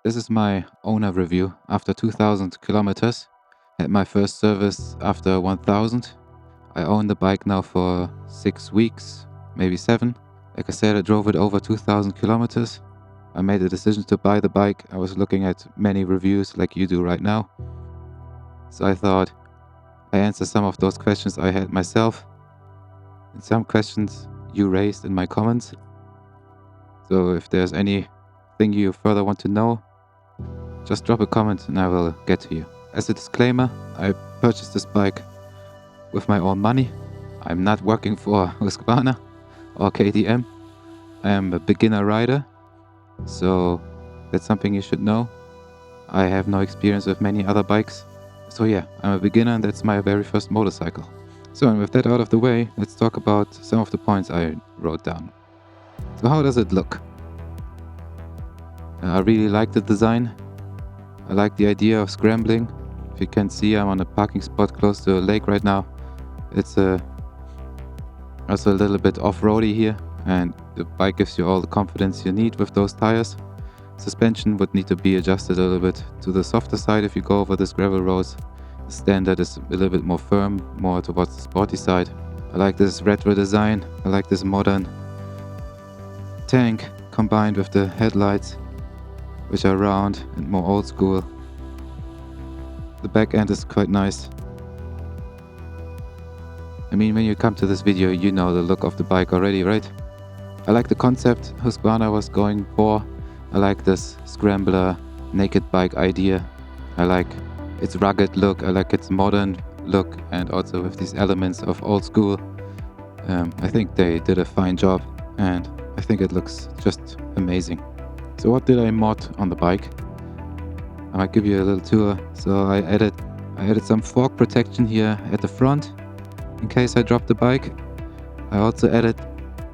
This is my owner review after 2000 kilometers. Had my first service after 1000. I own the bike now for 6 weeks, maybe 7. Like I said, I drove it over 2000 kilometers. I made the decision to buy the bike. I was looking at many reviews like you do right now. So I thought I answer some of those questions I had myself and some questions you raised in my comments. So if there's anything you further want to know, just drop a comment and I will get to you. As a disclaimer, I purchased this bike with my own money. I'm not working for Husqvarna or KTM. I am a beginner rider, so that's something you should know. I have no experience with many other bikes. So yeah, I'm a beginner and that's my very first motorcycle. So and with that out of the way, let's talk about some of the points I wrote down. So how does it look? I really like the design. I like the idea of scrambling. If you can see, I'm on a parking spot close to a lake right now. It's also a little bit off-roady here, and the bike gives you all the confidence you need with those tires. Suspension would need to be adjusted a little bit to the softer side if you go over these gravel roads. The standard is a little bit more firm, more towards the sporty side. I like this retro design. I like this modern tank combined with the headlights, which are round and more old school. The back end is quite nice. I mean, when you come to this video, you know the look of the bike already, right? I like the concept Husqvarna was going for. I like this Scrambler naked bike idea. I like its rugged look. I like its modern look, and also with these elements of old school. I think they did a fine job, and I think it looks just amazing. So what did I mod on the bike? I might give you a little tour. So I added some fork protection here at the front in case I drop the bike. I also added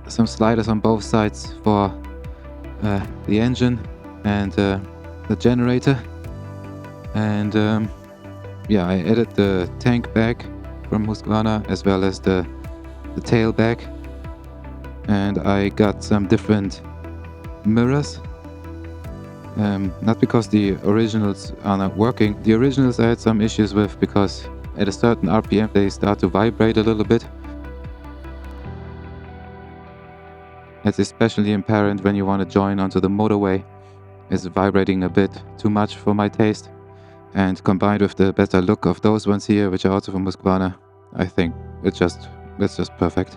some sliders on both sides for the engine and the generator. And yeah, I added the tank bag from Husqvarna as well as the tail bag. And I got some different mirrors. Not because the originals are not working. The originals I had some issues with because at a certain RPM they start to vibrate a little bit. It's especially apparent when you want to join onto the motorway. It's vibrating a bit too much for my taste. And combined with the better look of those ones here, which are also from Husqvarna, I think it's just perfect.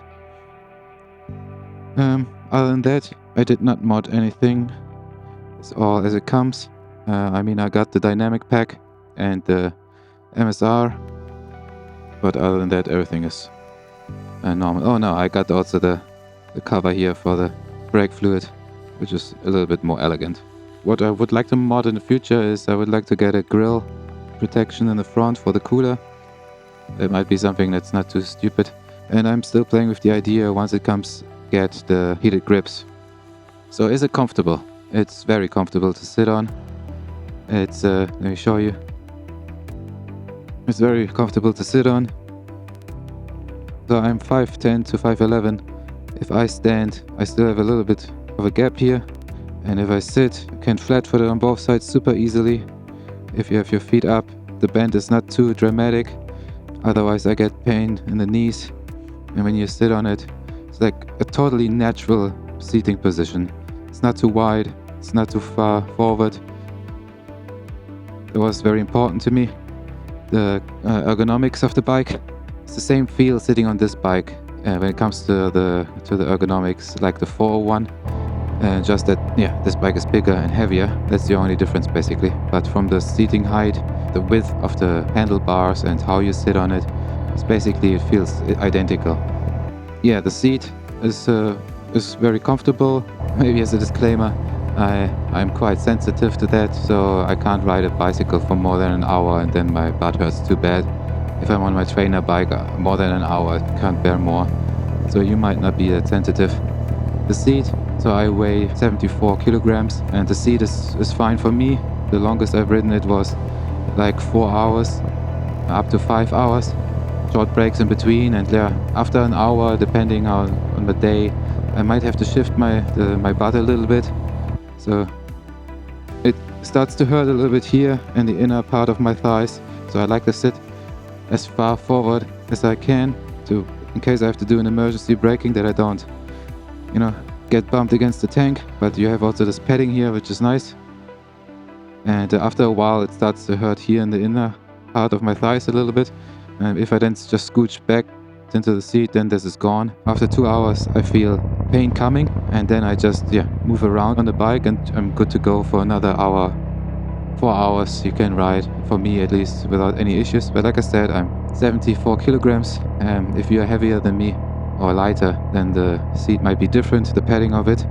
Other than that, I did not mod anything. It's all as it comes. I mean, I got the dynamic pack and the MSR, but other than that, everything is normal. Oh no, I got also the cover here for the brake fluid, which is a little bit more elegant. What I would like to mod in the future is I would like to get a grill protection in the front for the cooler. That might be something that's not too stupid. And I'm still playing with the idea, once it comes, get the heated grips. So is it comfortable? It's very comfortable to sit on. It's, let me show you. It's very comfortable to sit on. So I'm 5'10 to 5'11. If I stand, I still have a little bit of a gap here. And if I sit, you can flat foot it on both sides super easily. If you have your feet up, the bend is not too dramatic. Otherwise I get pain in the knees. And when you sit on it, it's like a totally natural seating position. It's not too wide. It's not too far forward. It was very important to me. The ergonomics of the bike. It's the same feel sitting on this bike when it comes to the ergonomics, like the 401. Just that, yeah, this bike is bigger and heavier. That's the only difference basically. But from the seating height, the width of the handlebars and how you sit on it, it feels identical. Yeah, the seat is very comfortable. Maybe as a disclaimer, I'm quite sensitive to that, so I can't ride a bicycle for more than an hour and then my butt hurts too bad. If I'm on my trainer bike more than an hour, I can't bear more. So you might not be that sensitive. The seat, so I weigh 74 kilograms and the seat is fine for me. The longest I've ridden it was like 4 hours, up to 5 hours. Short breaks in between, and yeah, after an hour, depending on the day, I might have to shift my butt a little bit. So It starts to hurt a little bit here in the inner part of my thighs, so I like to sit as far forward as I can to, in case I have to do an emergency braking, that I don't, get bumped against the tank. But you have also this padding here, which is nice. And after a while, it starts to hurt here in the inner part of my thighs a little bit. And if I then just scooch back into the seat, then this is gone. After 2 hours, I feel pain coming, and then I just move around on the bike, and I'm good to go for another hour. 4 hours you can ride, for me at least, without any issues. But like I said, I'm 74 kilograms. If you're heavier than me or lighter, then the seat might be different, the padding of it.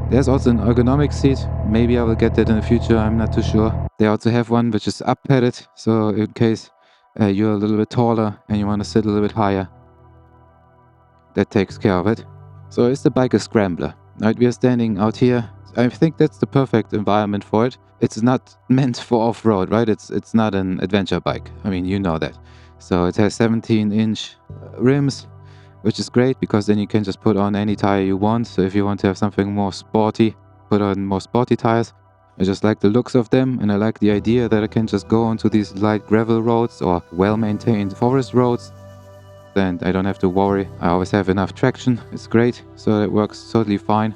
There's also an ergonomics seat. Maybe I will get that in the future, I'm not too sure. They also have one which is up padded, so in case you're a little bit taller and you want to sit a little bit higher, that takes care of it. So is the bike a scrambler? Right, we are standing out here. I think that's the perfect environment for it. It's not meant for off-road, right? It's not an adventure bike. I mean, you know that. So it has 17-inch rims, which is great because then you can just put on any tire you want. So if you want to have something more sporty, put on more sporty tires. I just like the looks of them, and I like the idea that I can just go onto these light gravel roads or well-maintained forest roads, and I don't have to worry. I always have enough traction. It's great, so it works totally fine.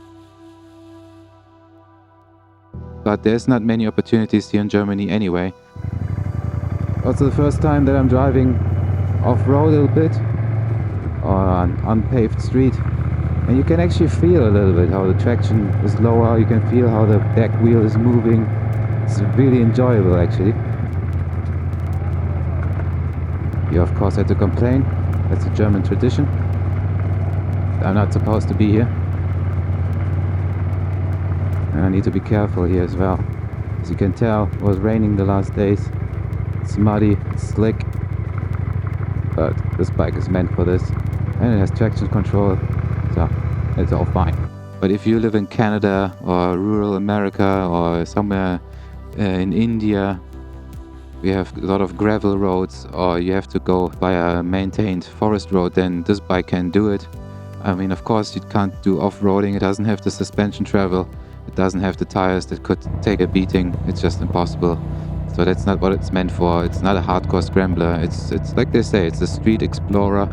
But there's not many opportunities here in Germany anyway. Also the first time that I'm driving off-road a little bit, or on unpaved street, and you can actually feel a little bit how the traction is lower. You can feel how the back wheel is moving. It's really enjoyable actually. You of course had to complain. That's a German tradition. I'm not supposed to be here. And I need to be careful here as well. As you can tell, it was raining the last days. It's muddy, it's slick. But this bike is meant for this. And it has traction control, so it's all fine. But if you live in Canada or rural America or somewhere in India, we have a lot of gravel roads, or you have to go by a maintained forest road, then this bike can do it. I mean, of course, you can't do off-roading. It doesn't have the suspension travel. It doesn't have the tires that could take a beating. It's just impossible. So that's not what it's meant for. It's not a hardcore scrambler. It's like they say, it's a street explorer,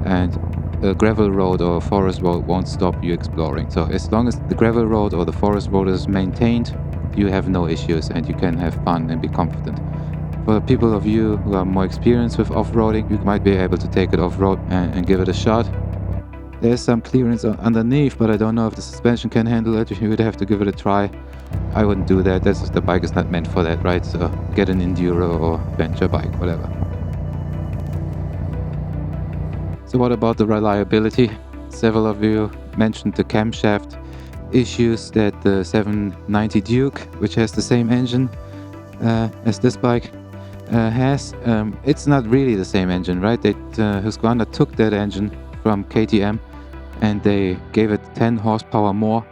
and a gravel road or a forest road won't stop you exploring. So as long as the gravel road or the forest road is maintained, you have no issues and you can have fun and be confident. For people of you who are more experienced with off-roading, you might be able to take it off-road and give it a shot. There's some clearance underneath, but I don't know if the suspension can handle it. You would have to give it a try. I wouldn't do that. The bike is not meant for that, right? So get an enduro or adventure bike, whatever. So what about the reliability? Several of you mentioned the camshaft issues that the 790 Duke, which has the same engine as this bike, has. It's not really the same engine, right? Husqvarna took that engine from KTM and they gave it 10 horsepower more.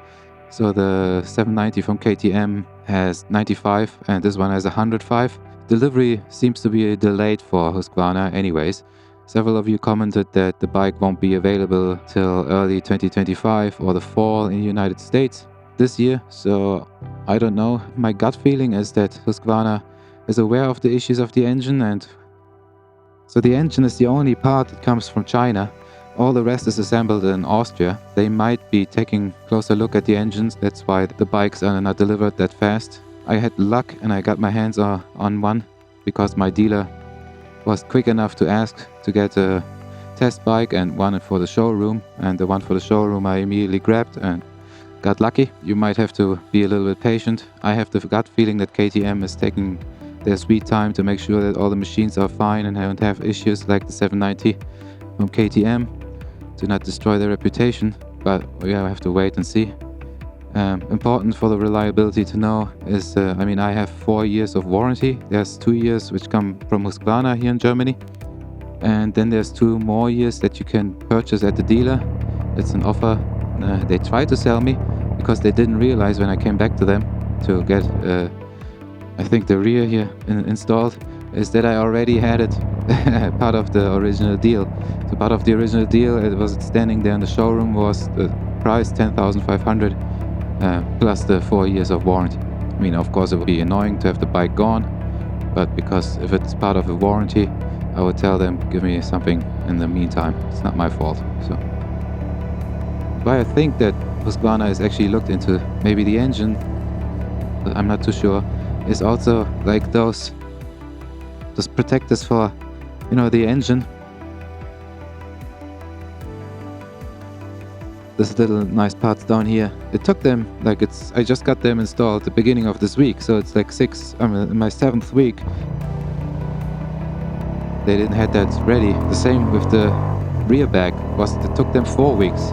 So the 790 from KTM has 95 and this one has 105. Delivery seems to be delayed for Husqvarna anyways. Several of you commented that the bike won't be available till early 2025 or the fall in the United States this year. So I don't know. My gut feeling is that Husqvarna is aware of the issues of the engine, and so the engine is the only part that comes from China. All the rest is assembled in Austria. They might be taking a closer look at the engines. That's why the bikes are not delivered that fast. I had luck and I got my hands on one because my dealer was quick enough to ask to get a test bike and one for the showroom. And the one for the showroom I immediately grabbed and got lucky. You might have to be a little bit patient. I have the gut feeling that KTM is taking their sweet time to make sure that all the machines are fine and don't have issues like the 790 from KTM, to not destroy their reputation. But we have to wait and see. Important for the reliability to know is, I have 4 years of warranty. There's 2 years which come from Husqvarna here in Germany. And then there's 2 more years that you can purchase at the dealer. It's an offer they tried to sell me because they didn't realize when I came back to them to get, I think the rear here installed, is that I already had it part of the original deal. So part of the original deal, it was standing there in the showroom, was the price 10,500 plus the 4 years of warranty. I mean, of course, it would be annoying to have the bike gone, but because if it's part of a warranty, I would tell them, give me something in the meantime. It's not my fault. So, why I think that Husqvarna has actually looked into maybe the engine, but I'm not too sure, is also like those protectors for, you know, the engine. This little nice parts down here. It took them like I just got them installed at the beginning of this week, so it's like I'm in my 7th week. They didn't have that ready. The same with the rear bag. It took them 4 weeks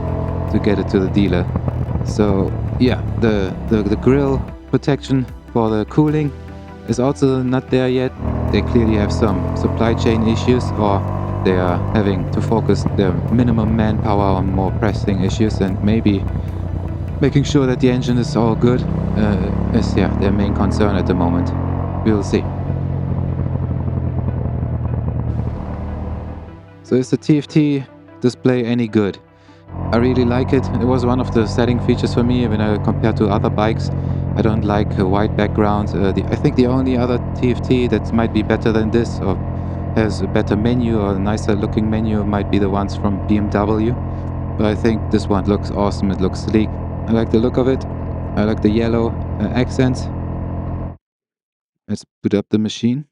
to get it to the dealer. So yeah, the grill protection for the cooling is also not there yet. They clearly have some supply chain issues, or they are having to focus their minimum manpower on more pressing issues, and maybe making sure that the engine is all good is their main concern at the moment. We'll see. So is the TFT display any good? I really like it. It was one of the selling features for me when I compare to other bikes. I don't like a white background. I think the only other TFT that might be better than this, or has a better menu or a nicer looking menu, might be the ones from BMW. But I think this one looks awesome. It looks sleek. I like the look of it. I like the yellow accents. Let's boot up the machine.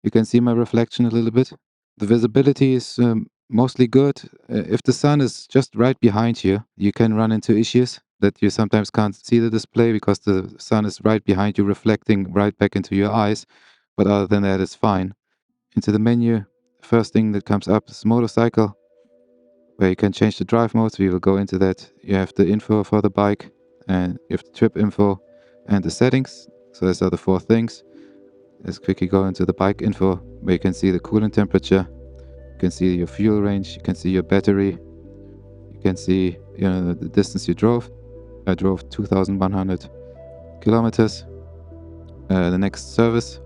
You can see my reflection a little bit. The visibility is mostly good. If the sun is just right behind you, you can run into issues that you sometimes can't see the display because the sun is right behind you, reflecting right back into your eyes. But other than that, it's fine. Into the menu, first thing that comes up is motorcycle, where you can change the drive modes. We will go into that. You have the info for the bike, and you have the trip info and the settings. So those are the 4 things. Let's quickly go into the bike info, where you can see the coolant temperature, you can see your fuel range, you can see your battery, you can see the distance you drove. I drove 2,100 kilometers. The next service,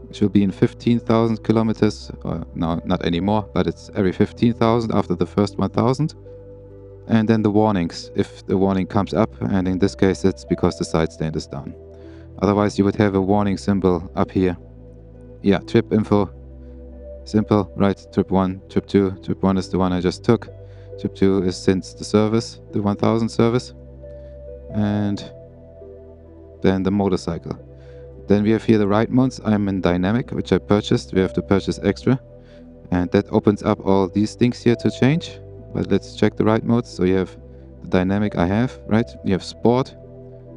which will be in 15,000 kilometers. No, not anymore, but it's every 15,000 after the first 1,000. And then the warnings, if the warning comes up, and in this case it's because the side stand is down. Otherwise you would have a warning symbol up here. Yeah, trip info. Simple, right? Trip 1, trip 2. Trip 1 is the one I just took. Trip 2 is since the service, the 1000 service. And then the motorcycle. Then we have here the ride modes. I'm in dynamic, which I purchased. We have to purchase extra. And that opens up all these things here to change. But let's check the ride modes. So you have the dynamic I have, right? You have sport.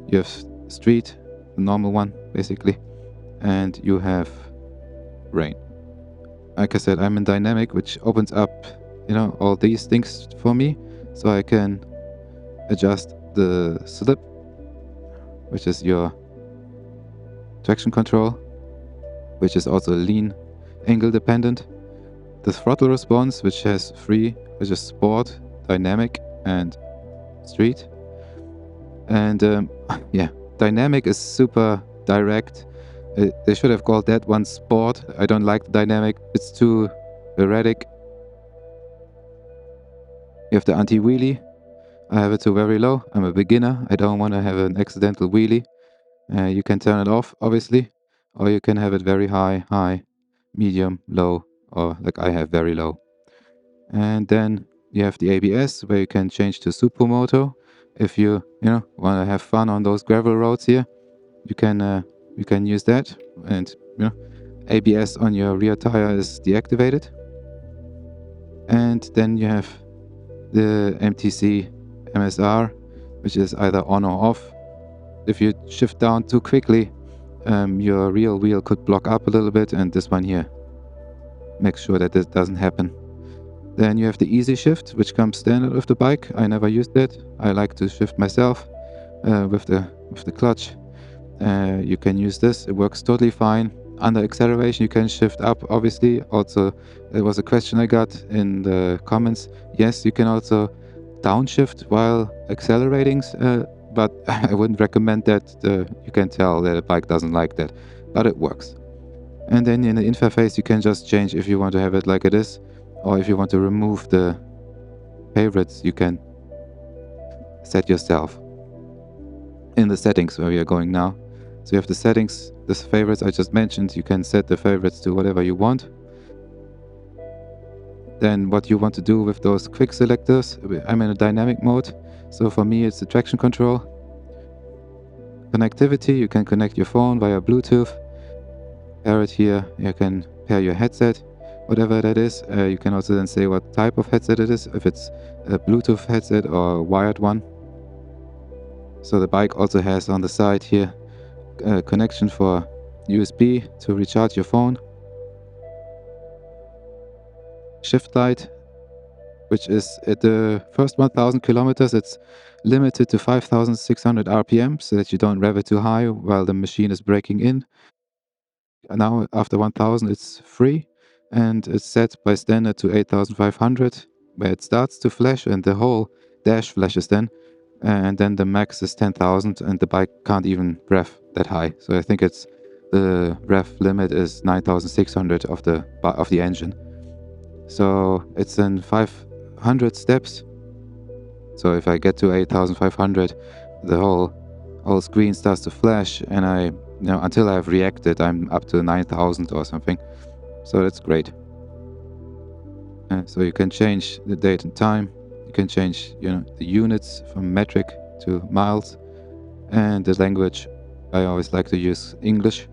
You have street, the normal one, basically. And you have rain. Like I said, I'm in dynamic, which opens up, all these things for me. So I can adjust the slip, which is your traction control, which is also lean angle dependent. The throttle response, which has 3, which is sport, dynamic, and street. And dynamic is super direct. They should have called that one sport. I don't like the dynamic. It's too erratic. You have the anti-wheelie. I have it to very low. I'm a beginner. I don't want to have an accidental wheelie. You can turn it off, obviously. Or you can have it very high, medium, low, or like I have very low. And then you have the ABS, where you can change to Supermoto. If you want to have fun on those gravel roads here, you can use that. And ABS on your rear tire is deactivated. And then you have the MTC MSR, which is either on or off. If you shift down too quickly, your rear wheel could block up a little bit, and this one here makes sure that this doesn't happen. Then you have the easy shift, which comes standard with the bike. I never used that. I like to shift myself with the clutch. You can use this. It works totally fine. Under acceleration, you can shift up, obviously. Also, there was a question I got in the comments. Yes, you can also downshift while accelerating, but I wouldn't recommend that. You can tell that a bike doesn't like that, but it works. And then in the interface, you can just change if you want to have it like it is, or if you want to remove the favorites, you can set yourself in the settings where we are going now. So you have the settings, the favorites I just mentioned. You can set the favorites to whatever you want. Then what you want to do with those quick selectors. I'm in a dynamic mode. So for me, it's the traction control. Connectivity, you can connect your phone via Bluetooth. Pair it here. You can pair your headset, whatever that is. You can also then say what type of headset it is, if it's a Bluetooth headset or a wired one. So the bike also has on the side here a connection for USB to recharge your phone. Shift light, which is at the first 1000 kilometers, it's limited to 5600 RPM so that you don't rev it too high while the machine is braking in. Now after 1000 it's free and it's set by standard to 8500 where it starts to flash and the whole dash flashes then. And then the max is 10,000 and the bike can't even rev that high. So I think it's the rev limit is 9600 of the engine. So it's in 500 steps. So if I get to 8500, the whole screen starts to flash, and until I've reacted, I'm up to 9000 or something. So that's great. So you can change the date and time. You can change, the units from metric to miles, and the language. I always like to use English.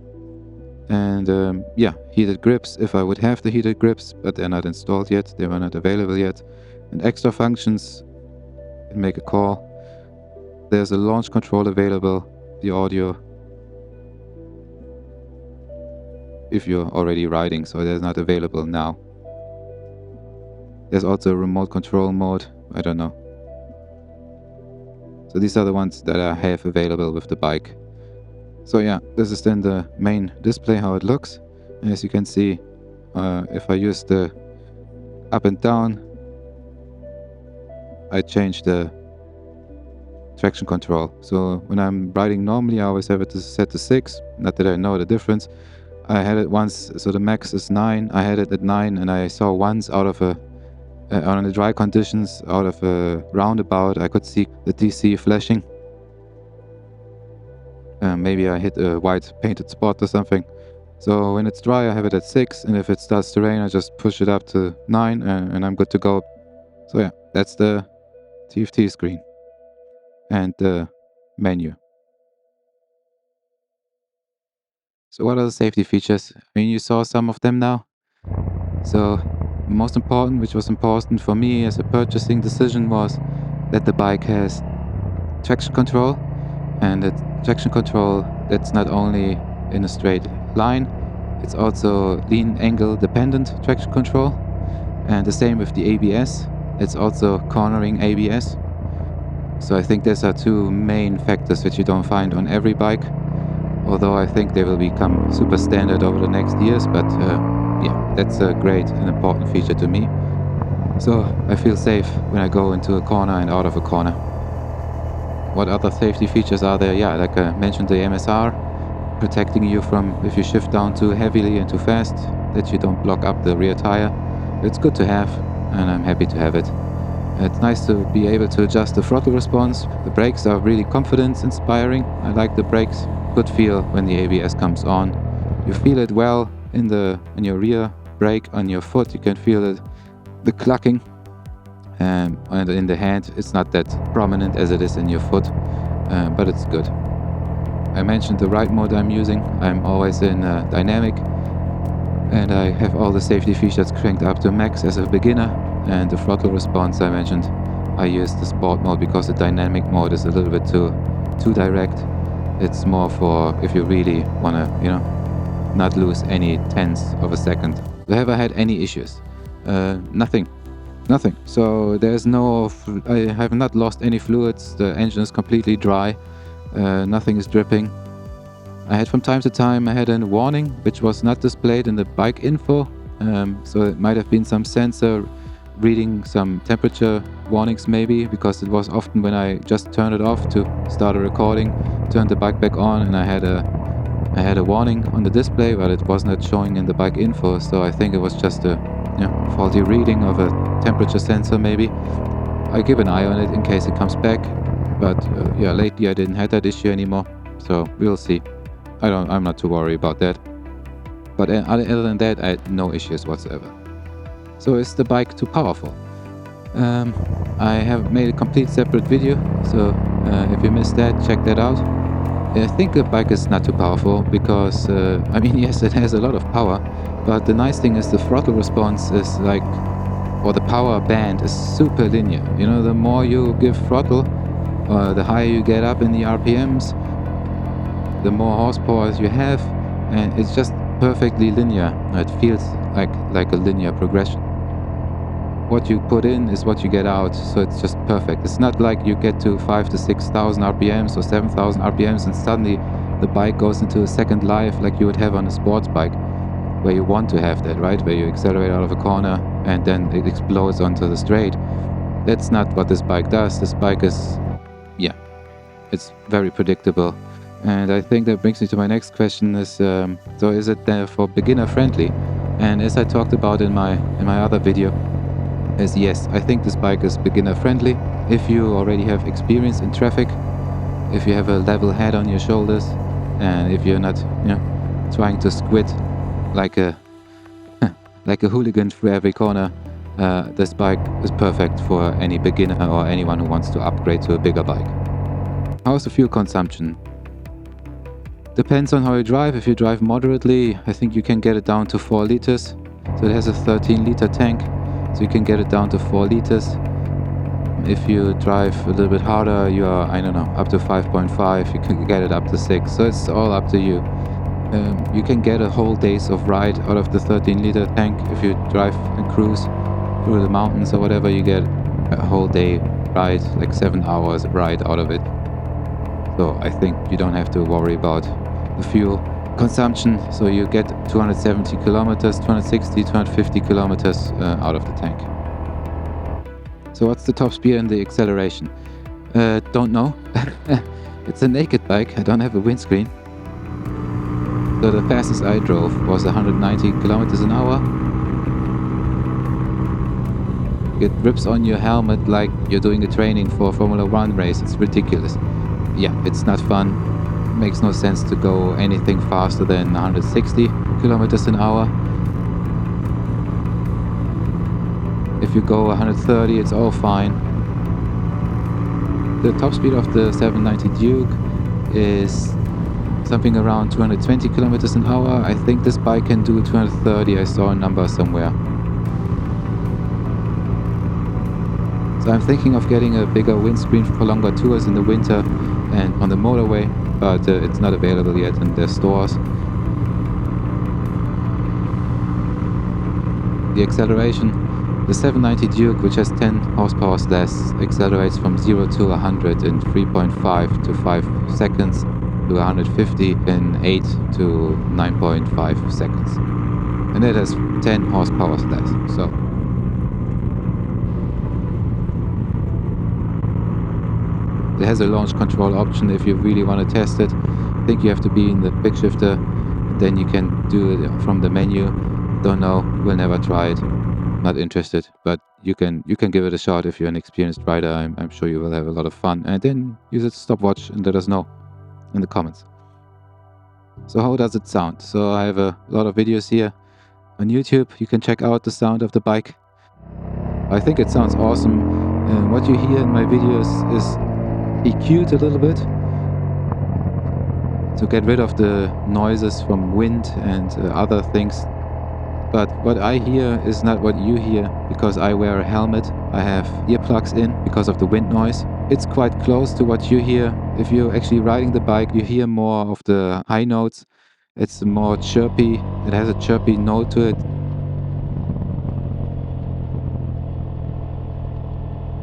And heated grips, if I would have the heated grips, but they're not installed yet. They were not available yet. And extra functions, you can make a call. There's a launch control available, the audio, if you're already riding, so that's not available now. There's also a remote control mode, I don't know. So these are the ones that I have available with the bike. So yeah, this is then the main display, how it looks. And as you can see, if I use the up and down, I change the traction control. So when I'm riding normally, I always have it set to 6. Not that I know the difference. I had it once, so the max is 9. I had it at 9, and I saw once out of on the dry conditions, out of a roundabout, I could see the DC flashing. Maybe I hit a white painted spot or something. So when it's dry, I have it at 6, and if it starts to rain, I just push it up to 9, and I'm good to go. So yeah, that's the TFT screen and the menu. So what are the safety features? I mean, you saw some of them now. So most important, which was important for me as a purchasing decision, was that the bike has traction control, and that traction control that's not only in a straight line, it's also lean angle dependent traction control. And the same with the ABS, it's also cornering ABS. So I think these are two main factors that you don't find on every bike, although I think they will become super standard over the next years. But that's a great and important feature to me. So I feel safe when I go into a corner and out of a corner. What other safety features are there? Yeah, like I mentioned, the MSR, protecting you from if you shift down too heavily and too fast, that you don't block up the rear tire. It's good to have, and I'm happy to have it. It's nice to be able to adjust the throttle response. The brakes are really confidence-inspiring. I like the brakes. Good feel when the ABS comes on. You feel it well in your rear brake on your foot. You can feel it, the clucking. And in the hand, it's not that prominent as it is in your foot, but it's good. I mentioned the ride mode I'm using. I'm always in dynamic, and I have all the safety features cranked up to max as a beginner. And the throttle response I mentioned, I use the sport mode because the dynamic mode is a little bit too direct. It's more for if you really want to, not lose any tenths of a second. Have I had any issues? Nothing. So I have not lost any fluids. The engine is completely dry. Nothing is dripping. I had from time to time, I had a warning which was not displayed in the bike info. So it might have been some sensor reading some temperature warnings maybe, because it was often when I just turned it off to start a recording, turned the bike back on, and I had a warning on the display, but it was not showing in the bike info. So I think it was just a faulty reading of a temperature sensor maybe. I keep an eye on it in case it comes back. but yeah, lately I didn't have that issue anymore, so we'll see. I'm not too worried about that. But other than that, I had no issues whatsoever. So is the bike too powerful? I have made a complete separate video, so if you missed that, check that out. I think the bike is not too powerful because, I mean, yes, it has a lot of power, but the nice thing is the throttle response is like, or the power band is super linear. You know, the more you give throttle, the higher you get up in the RPMs, the more horsepower you have, and it's just perfectly linear. It feels like a linear progression. What you put in is what you get out, so it's just perfect. It's not like you get to 5,000 to 6,000 RPMs or 7,000 RPMs and suddenly the bike goes into a second life like you would have on a sports bike, where you want to have that, right? Where you accelerate out of a corner and then it explodes onto the straight. That's not what this bike does. This bike is, yeah, it's very predictable. And I think that brings me to my next question is, so is it for beginner friendly? And as I talked about in my other video, is yes, I think this bike is beginner friendly. If you already have experience in traffic, if you have a level head on your shoulders, and if you're not, trying to squid like a like a hooligan through every corner, this bike is perfect for any beginner or anyone who wants to upgrade to a bigger bike. How's the fuel consumption? Depends on how you drive. If you drive moderately, I think you can get it down to 4 liters. So it has a 13-liter tank, so you can get it down to 4 liters. If you drive a little bit harder, you are, I don't know, up to 5.5. You can get it up to 6. So it's all up to you. You can get a whole days of ride out of the 13-liter tank. If you drive and cruise through the mountains or whatever, you get a whole day ride, like 7 hours ride out of it. So I think you don't have to worry about the fuel consumption. So you get 270 kilometers, 260, 250 kilometers out of the tank. So what's the top speed and the acceleration? Don't know. It's a naked bike. I don't have a windscreen. So the fastest I drove was 190 kilometers an hour. It rips on your helmet like you're doing a training for a Formula 1 race. It's ridiculous. Yeah, it's not fun. It makes no sense to go anything faster than 160 kilometers an hour. If you go 130, it's all fine. The top speed of the 790 Duke is something around 220 kilometers an hour. I think this bike can do 230. I saw a number somewhere. So I'm thinking of getting a bigger windscreen for longer tours in the winter and on the motorway, but it's not available yet in the stores. The acceleration, the 790 Duke, which has 10 horsepower less, accelerates from 0 to 100 in 3.5 to 5 seconds, to 150 in 8 to 9.5 seconds. And that has 10 horsepower less. So it has a launch control option if you really want to test it. I think you have to be in the quick shifter, then you can do it from the menu. Don't know, will never try it. Not interested, but you can give it a shot if you're an experienced rider. I'm sure you will have a lot of fun. And then use a stopwatch and let us know in the comments. So how does it sound? So I have a lot of videos here on YouTube. You can check out the sound of the bike. I think it sounds awesome. And what you hear in my videos is EQ'd a little bit to get rid of the noises from wind and other things. But what I hear is not what you hear, because I wear a helmet. I have earplugs in because of the wind noise. It's quite close to what you hear. If you're actually riding the bike, you hear more of the high notes. It's more chirpy. It has a chirpy note to it.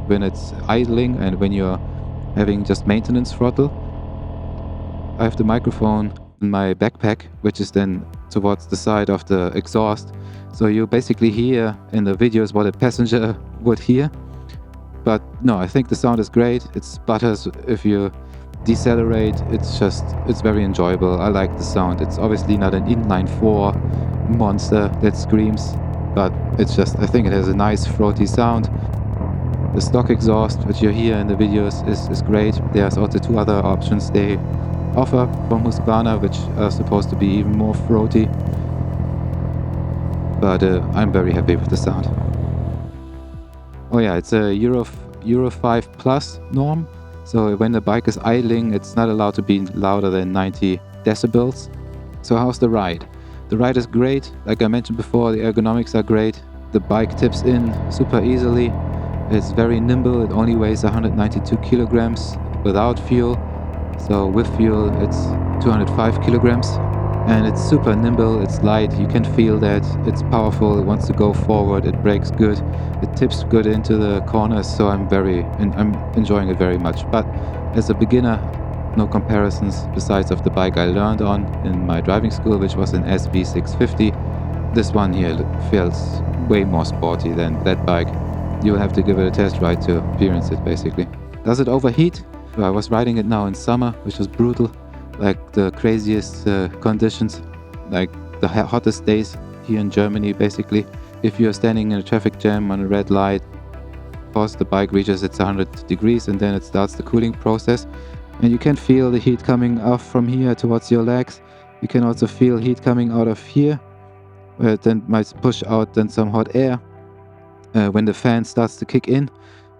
When it's idling and when you're having just maintenance throttle. I have the microphone in my backpack, which is then towards the side of the exhaust. So you basically hear in the videos what a passenger would hear. But no, I think the sound is great. It sputters if you decelerate. It's very enjoyable. I like the sound. It's obviously not an inline 4 monster that screams, but it's just, I think it has a nice throaty sound. The stock exhaust, which you hear in the videos, is great. There's also 2 other options they offer from Husqvarna, which are supposed to be even more throaty. But I'm very happy with the sound. Oh yeah, it's a Euro 5 Plus norm. So when the bike is idling, it's not allowed to be louder than 90 decibels. So how's the ride? The ride is great. Like I mentioned before, the ergonomics are great. The bike tips in super easily. It's very nimble. It only weighs 192 kilograms without fuel. So with fuel, it's 205 kilograms. And it's super nimble, it's light, you can feel that, it's powerful, it wants to go forward, it brakes good, it tips good into the corners, so I'm enjoying it very much. But as a beginner, no comparisons besides of the bike I learned on in my driving school, which was an SV650. This one here feels way more sporty than that bike. You'll have to give it a test ride to experience it, basically. Does it overheat? I was riding it now in summer, which was brutal. Like the craziest conditions, like the hottest days here in Germany, basically. If you're standing in a traffic jam on a red light, pause, the bike reaches its 100 degrees and then it starts the cooling process. And you can feel the heat coming off from here towards your legs. You can also feel heat coming out of here, where it then might push out then some hot air when the fan starts to kick in.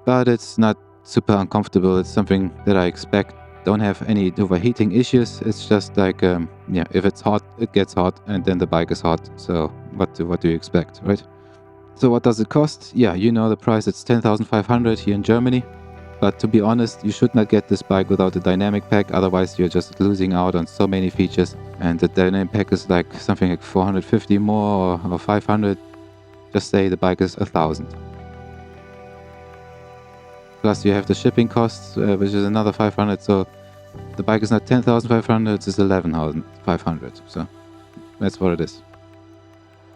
But it's not super uncomfortable. It's something that I expect. Don't have any overheating issues. It's just like, yeah, if it's hot, it gets hot, and then the bike is hot. So what do you expect, right? So what does it cost? Yeah, you know the price. It's 10,500 here in Germany. But to be honest, you should not get this bike without a dynamic pack. Otherwise, you're just losing out on so many features. And the dynamic pack is like something like 450 more or 500. Just say the bike is 1,000. Plus you have the shipping costs, which is another 500. So the bike is not 10,500, it's 11,500. So that's what it is.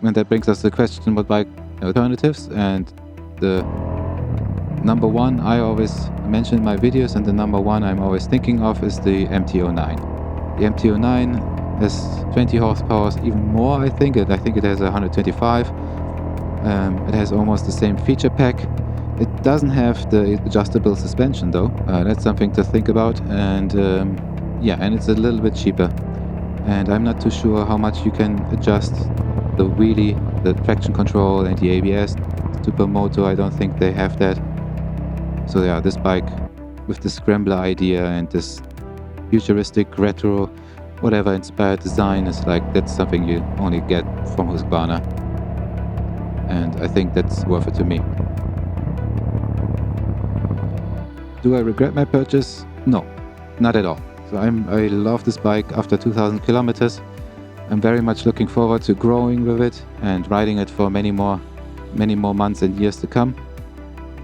And that brings us to the question, what bike alternatives? And the number one I always mention in my videos, and the number one I'm always thinking of, is the MT-09. The MT-09 has 20 horsepower, even more, I think. I think it has 125. It has almost the same feature pack. It doesn't have the adjustable suspension though. That's something to think about. And yeah, and it's a little bit cheaper. And I'm not too sure how much you can adjust the wheelie, the traction control, and the ABS. Supermoto, I don't think they have that. So yeah, this bike with the Scrambler idea and this futuristic retro, whatever inspired design is like, that's something you only get from Husqvarna. And I think that's worth it to me. Do I regret my purchase? No, not at all. So I love this bike after 2,000 kilometers. I'm very much looking forward to growing with it and riding it for many more months and years to come.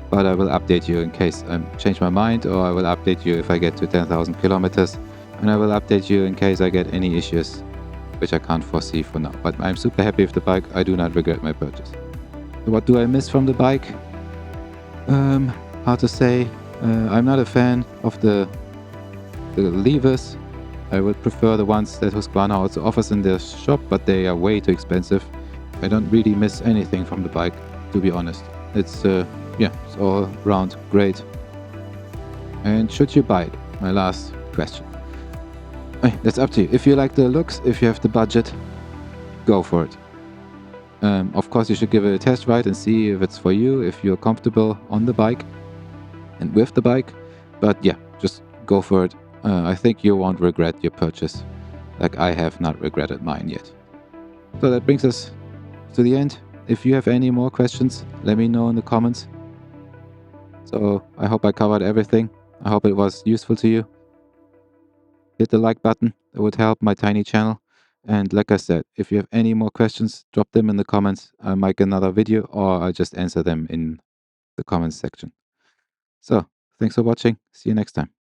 But I will update you in case I change my mind, or I will update you if I get to 10,000 kilometers. And I will update you in case I get any issues, which I can't foresee for now. But I'm super happy with the bike. I do not regret my purchase. So what do I miss from the bike? Hard to say. I'm not a fan of the levers. I would prefer the ones that Husqvarna also offers in their shop, but they are way too expensive. I don't really miss anything from the bike, to be honest. It's yeah, it's all round great. And should you buy it? My last question. Hey, that's up to you. If you like the looks, if you have the budget, go for it. Of course, you should give it a test ride and see if it's for you, if you're comfortable on the bike and with the bike. But yeah, just go for it. I think you won't regret your purchase, like I have not regretted mine yet. So that brings us to the end. If you have any more questions, let me know in the comments. So I hope I covered everything. I hope it was useful to you. Hit the like button, it would help my tiny channel. And like I said, if you have any more questions, drop them in the comments. I'll make another video, or I'll just answer them in the comments section. So thanks for watching. See you next time.